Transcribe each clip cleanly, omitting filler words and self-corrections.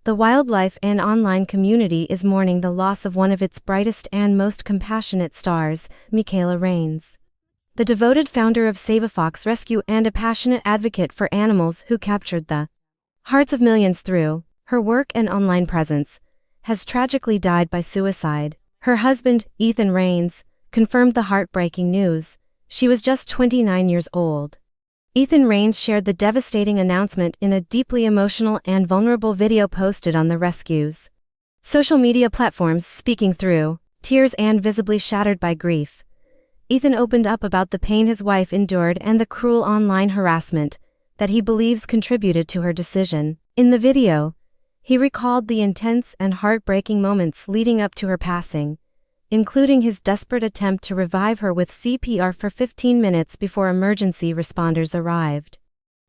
The wildlife and online community is mourning the loss of one of its brightest and most compassionate stars, Mikayla Rains. The devoted founder of Save a Fox Rescue and a passionate advocate for animals who captured the hearts of millions through her work and online presence, has tragically died by suicide. Her husband, Ethan Rains, confirmed the heartbreaking news. She was just 29 years old. Ethan Rains shared the devastating announcement in a deeply emotional and vulnerable video posted on the rescue's social media platforms. Speaking through tears and visibly shattered by grief, Ethan opened up about the pain his wife endured and the cruel online harassment that he believes contributed to her decision. In the video, he recalled the intense and heartbreaking moments leading up to her passing, including his desperate attempt to revive her with CPR for 15 minutes before emergency responders arrived.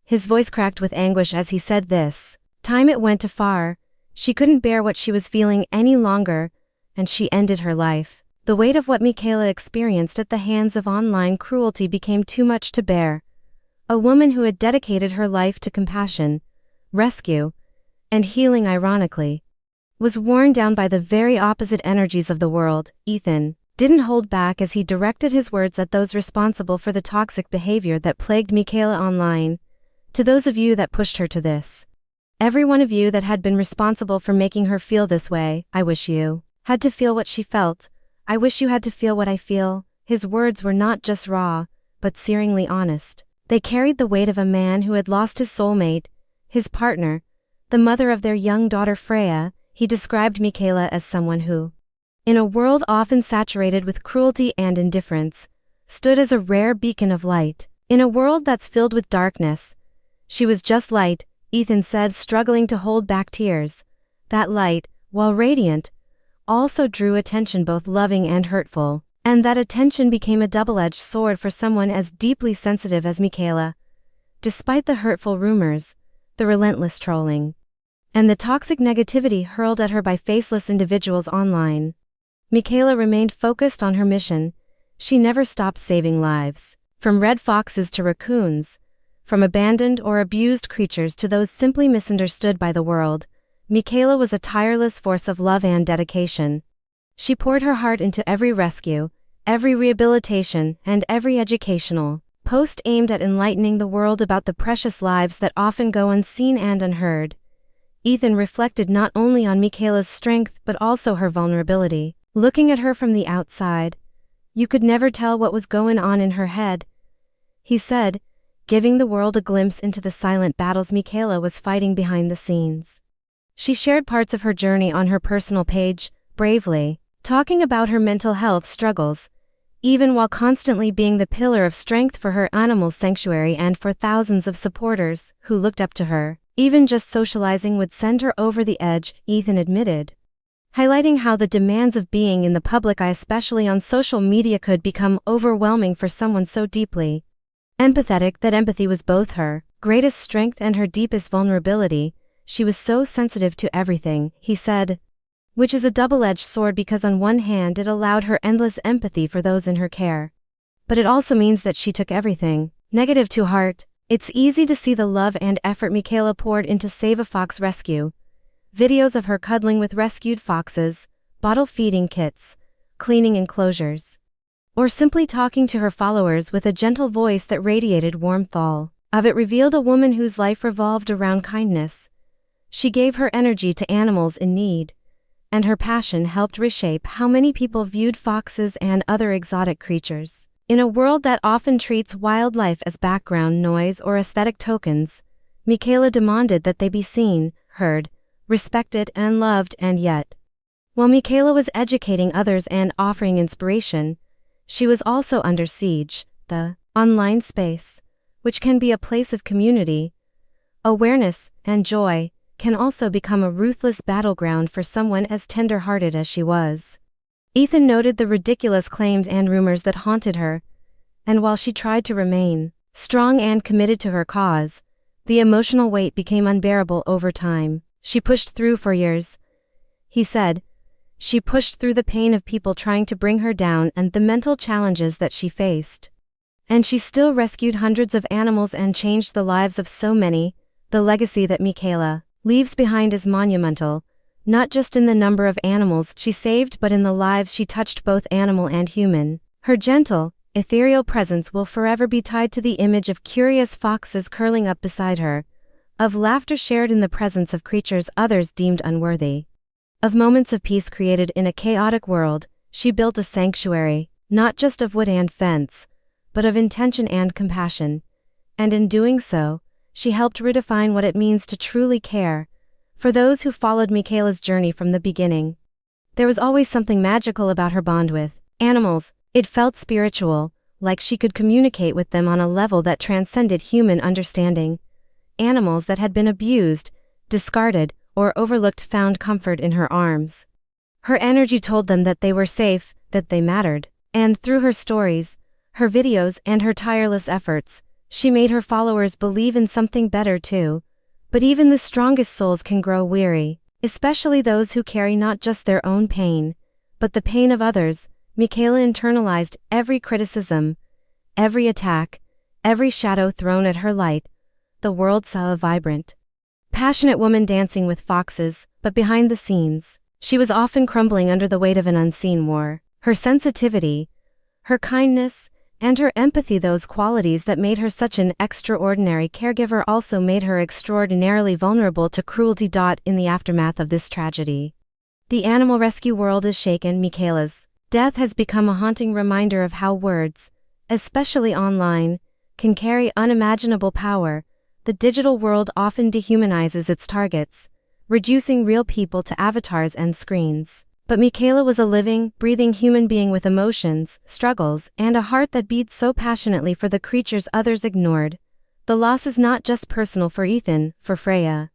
His voice cracked with anguish as he said this time it went too far, she couldn't bear what she was feeling any longer, and she ended her life. The weight of what Mikayla experienced at the hands of online cruelty became too much to bear. A woman who had dedicated her life to compassion, rescue, and healing, ironically, was worn down by the very opposite energies of the world. Ethan didn't hold back as he directed his words at those responsible for the toxic behavior that plagued Mikayla online. To those of you that pushed her to this, every one of you that had been responsible for making her feel this way, I wish you had to feel what she felt. I wish you had to feel what I feel. His words were not just raw, but searingly honest. They carried the weight of a man who had lost his soulmate, his partner, the mother of their young daughter Freya. He described Mikayla as someone who, in a world often saturated with cruelty and indifference, stood as a rare beacon of light. In a world that's filled with darkness, she was just light, Ethan said, struggling to hold back tears. That light, while radiant, also drew attention, both loving and hurtful, and that attention became a double-edged sword for someone as deeply sensitive as Mikayla. Despite the hurtful rumors, the relentless trolling, and the toxic negativity hurled at her by faceless individuals online, Mikayla remained focused on her mission. She never stopped saving lives. From red foxes to raccoons, from abandoned or abused creatures to those simply misunderstood by the world, Mikayla was a tireless force of love and dedication. She poured her heart into every rescue, every rehabilitation, and every educational post aimed at enlightening the world about the precious lives that often go unseen and unheard. Ethan reflected not only on Mikayla's strength but also her vulnerability. Looking at her from the outside, you could never tell what was going on in her head, he said, giving the world a glimpse into the silent battles Mikayla was fighting behind the scenes. She shared parts of her journey on her personal page, bravely talking about her mental health struggles, even while constantly being the pillar of strength for her animal sanctuary and for thousands of supporters who looked up to her. Even just socializing would send her over the edge, Ethan admitted, highlighting how the demands of being in the public eye, especially on social media, could become overwhelming for someone so deeply empathetic. That empathy was both her greatest strength and her deepest vulnerability. She was so sensitive to everything, he said, which is a double-edged sword because on one hand it allowed her endless empathy for those in her care, but it also means that she took everything negative to heart. It's easy to see the love and effort Mikayla poured into Save a Fox Rescue. Videos of her cuddling with rescued foxes, bottle feeding kits, cleaning enclosures, or simply talking to her followers with a gentle voice that radiated warmth. All of it revealed a woman whose life revolved around kindness. She gave her energy to animals in need, and her passion helped reshape how many people viewed foxes and other exotic creatures. In a world that often treats wildlife as background noise or aesthetic tokens, Mikayla demanded that they be seen, heard, respected, and loved. And yet, while Mikayla was educating others and offering inspiration, she was also under siege. The online space, which can be a place of community, awareness, and joy, can also become a ruthless battleground for someone as tender-hearted as she was. Ethan noted the ridiculous claims and rumors that haunted her, and while she tried to remain strong and committed to her cause, the emotional weight became unbearable over time. She pushed through for years, he said. She pushed through the pain of people trying to bring her down and the mental challenges that she faced. And she still rescued hundreds of animals and changed the lives of so many. The legacy that Mikayla leaves behind is monumental, not just in the number of animals she saved but in the lives she touched, both animal and human. Her gentle, ethereal presence will forever be tied to the image of curious foxes curling up beside her, of laughter shared in the presence of creatures others deemed unworthy, of moments of peace created in a chaotic world. She built a sanctuary, not just of wood and fence, but of intention and compassion, and in doing so, she helped redefine what it means to truly care. For those who followed Mikayla's journey from the beginning, there was always something magical about her bond with animals. It felt spiritual, like she could communicate with them on a level that transcended human understanding. Animals that had been abused, discarded, or overlooked found comfort in her arms. Her energy told them that they were safe, that they mattered. And through her stories, her videos, and her tireless efforts, she made her followers believe in something better too. But even the strongest souls can grow weary, especially those who carry not just their own pain, but the pain of others. Mikayla internalized every criticism, every attack, every shadow thrown at her light. The world saw a vibrant, passionate woman dancing with foxes, but behind the scenes, she was often crumbling under the weight of an unseen war. Her sensitivity, her kindness, and her empathy, those qualities that made her such an extraordinary caregiver, also made her extraordinarily vulnerable to cruelty. In the aftermath of this tragedy, the animal rescue world is shaken. Mikayla's death has become a haunting reminder of how words, especially online, can carry unimaginable power. The digital world often dehumanizes its targets, reducing real people to avatars and screens. But Mikayla was a living, breathing human being with emotions, struggles, and a heart that beat so passionately for the creatures others ignored. The loss is not just personal for Ethan, for Freya,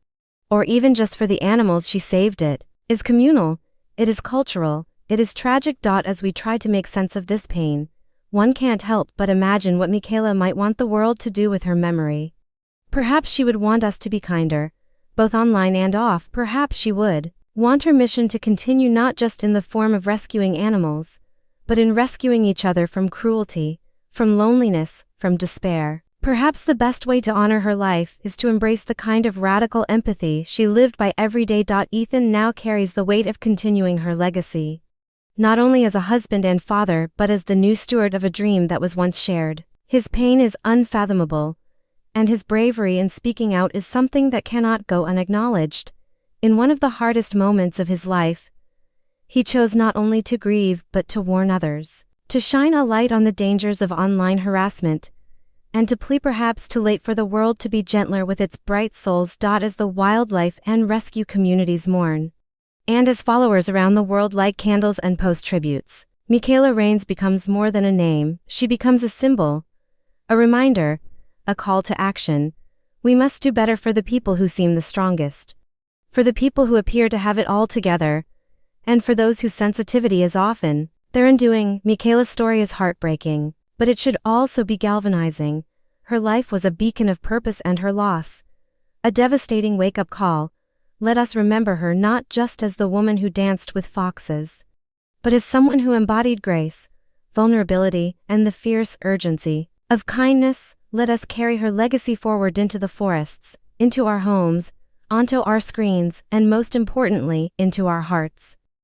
or even just for the animals she saved. It is communal, it is cultural, it is tragic. As we try to make sense of this pain, one can't help but imagine what Mikayla might want the world to do with her memory. Perhaps she would want us to be kinder, both online and off. Perhaps she would want her mission to continue, not just in the form of rescuing animals, but in rescuing each other from cruelty, from loneliness, from despair. Perhaps the best way to honor her life is to embrace the kind of radical empathy she lived by every day. Ethan now carries the weight of continuing her legacy, not only as a husband and father but as the new steward of a dream that was once shared. His pain is unfathomable, and his bravery in speaking out is something that cannot go unacknowledged. In one of the hardest moments of his life, he chose not only to grieve but to warn others, to shine a light on the dangers of online harassment, and to plead, perhaps too late, for the world to be gentler with its bright souls. As the wildlife and rescue communities mourn, and as followers around the world light candles and post tributes, Mikayla Rains becomes more than a name. She becomes a symbol, a reminder, a call to action. We must do better for the people who seem the strongest, for the people who appear to have it all together, and for those whose sensitivity is often their undoing. Mikayla's story is heartbreaking, but it should also be galvanizing. Her life was a beacon of purpose, and her loss, a devastating wake-up call. Let us remember her not just as the woman who danced with foxes, but as someone who embodied grace, vulnerability, and the fierce urgency of kindness. Let us carry her legacy forward into the forests, into our homes, onto our screens, and most importantly, into our hearts.